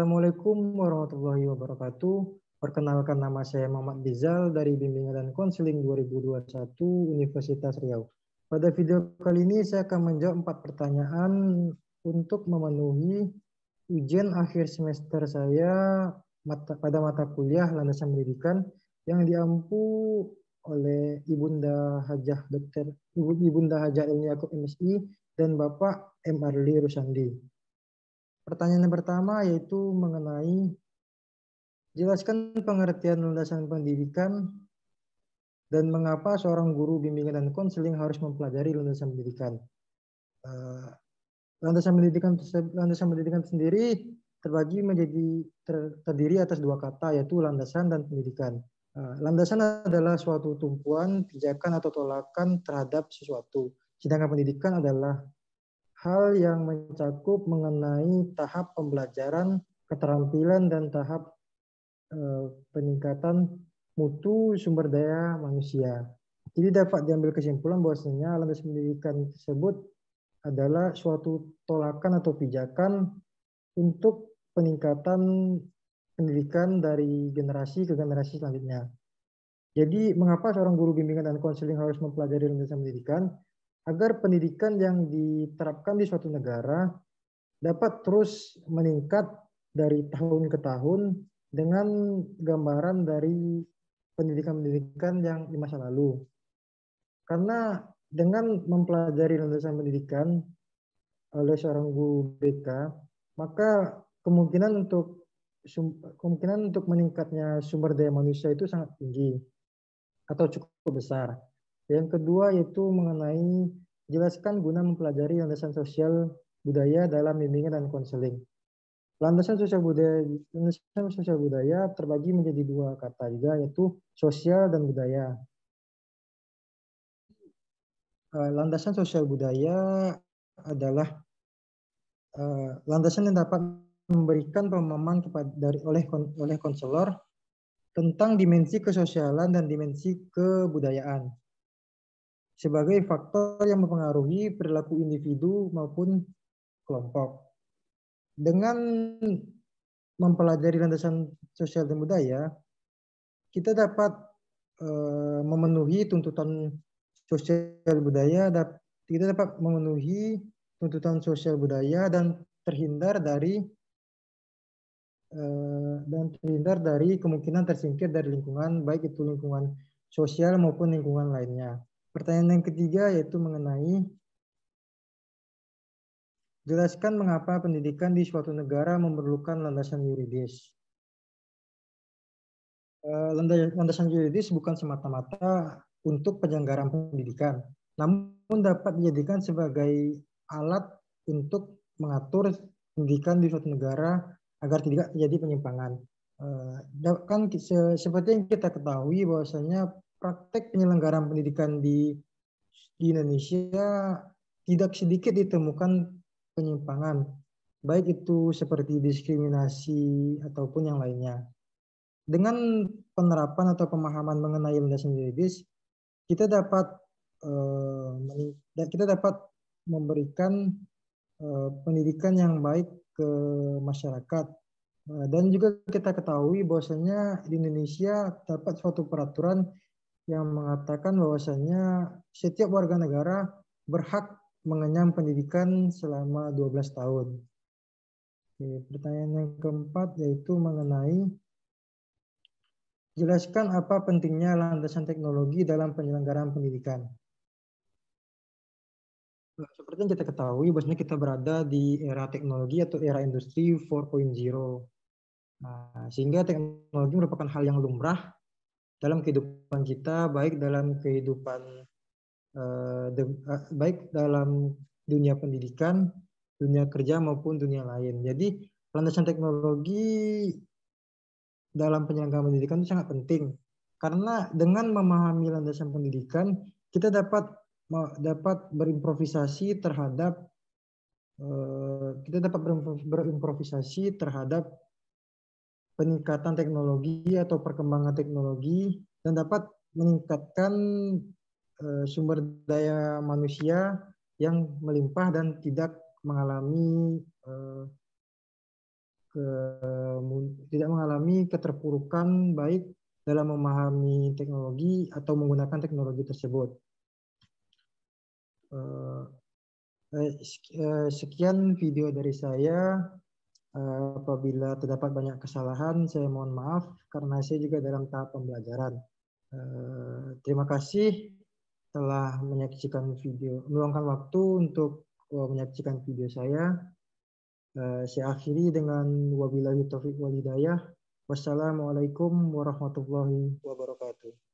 Assalamualaikum warahmatullahi wabarakatuh. Perkenalkan, nama saya Muhammad Bizal dari Bimbingan dan Konseling 2021 Universitas Riau. Pada video kali ini saya akan menjawab 4 pertanyaan untuk memenuhi ujian akhir semester saya pada mata kuliah landasan pendidikan yang diampu oleh Ibunda Hajah Dr. Ibunda Hajah Elni Yaakob MSI dan Bapak M. Arli Rusandi. Pertanyaan yang pertama yaitu mengenai jelaskan pengertian landasan pendidikan dan mengapa seorang guru bimbingan dan konseling harus mempelajari landasan pendidikan. Landasan pendidikan sendiri terbagi menjadi terdiri atas 2 kata, yaitu landasan dan pendidikan. Landasan adalah suatu tumpuan, pijakan atau tolakan terhadap sesuatu. Sedangkan pendidikan adalah hal yang mencakup mengenai tahap pembelajaran, keterampilan, dan tahap peningkatan mutu sumber daya manusia. Jadi dapat diambil kesimpulan bahwasanya landasan pendidikan tersebut adalah suatu tolakan atau pijakan untuk peningkatan pendidikan dari generasi ke generasi selanjutnya. Jadi mengapa seorang guru bimbingan dan konseling harus mempelajari landasan pendidikan? Agar pendidikan yang diterapkan di suatu negara dapat terus meningkat dari tahun ke tahun dengan gambaran dari pendidikan-pendidikan yang di masa lalu. Karena dengan mempelajari landasan pendidikan oleh seorang guru BK, maka kemungkinan untuk meningkatnya sumber daya manusia itu sangat tinggi atau cukup besar. Yang kedua yaitu mengenai jelaskan guna mempelajari landasan sosial budaya dalam bimbingan dan konseling. Landasan sosial budaya terbagi menjadi 2 kata juga, yaitu sosial dan budaya. Landasan sosial budaya adalah landasan yang dapat memberikan pemahaman oleh konselor tentang dimensi kesosialan dan dimensi kebudayaan sebagai faktor yang mempengaruhi perilaku individu maupun kelompok. Dengan mempelajari landasan sosial dan budaya, kita dapat memenuhi tuntutan sosial budaya, kita dapat memenuhi tuntutan sosial budaya dan terhindar dari kemungkinan tersingkir dari lingkungan, baik itu lingkungan sosial maupun lingkungan lainnya. Pertanyaan yang ketiga yaitu mengenai jelaskan mengapa pendidikan di suatu negara memerlukan landasan yuridis. Landasan yuridis bukan semata-mata untuk penyelenggaraan pendidikan, namun dapat dijadikan sebagai alat untuk mengatur pendidikan di suatu negara agar tidak terjadi penyimpangan. Kan seperti yang kita ketahui bahwasanya praktek penyelenggaraan pendidikan di Indonesia tidak sedikit ditemukan penyimpangan, baik itu seperti diskriminasi ataupun yang lainnya. Dengan penerapan atau pemahaman mengenai landasan yuridis, kita dapat memberikan pendidikan yang baik ke masyarakat. Dan juga kita ketahui bahwasanya di Indonesia dapat suatu peraturan yang mengatakan bahwasanya setiap warga negara berhak mengenyam pendidikan selama 12 tahun. Oke, pertanyaan yang keempat yaitu mengenai jelaskan apa pentingnya landasan teknologi dalam penyelenggaraan pendidikan. Seperti yang kita ketahui bahwasanya kita berada di era teknologi atau era industri 4.0. Sehingga teknologi merupakan hal yang lumrah dalam kehidupan kita, baik dalam dunia pendidikan, dunia kerja maupun dunia lain. Jadi landasan teknologi dalam penyelenggaraan pendidikan itu sangat penting, karena dengan memahami landasan pendidikan kita dapat berimprovisasi terhadap peningkatan teknologi atau perkembangan teknologi dan dapat meningkatkan sumber daya manusia yang melimpah dan tidak mengalami tidak mengalami keterpurukan baik dalam memahami teknologi atau menggunakan teknologi tersebut. Sekian video dari saya. Apabila terdapat banyak kesalahan, saya mohon maaf karena saya juga dalam tahap pembelajaran. Terima kasih telah menyaksikan video, meluangkan waktu untuk menyaksikan video saya. Saya akhiri dengan wabillahi taufiq wal hidayah. Wassalamualaikum warahmatullahi wabarakatuh.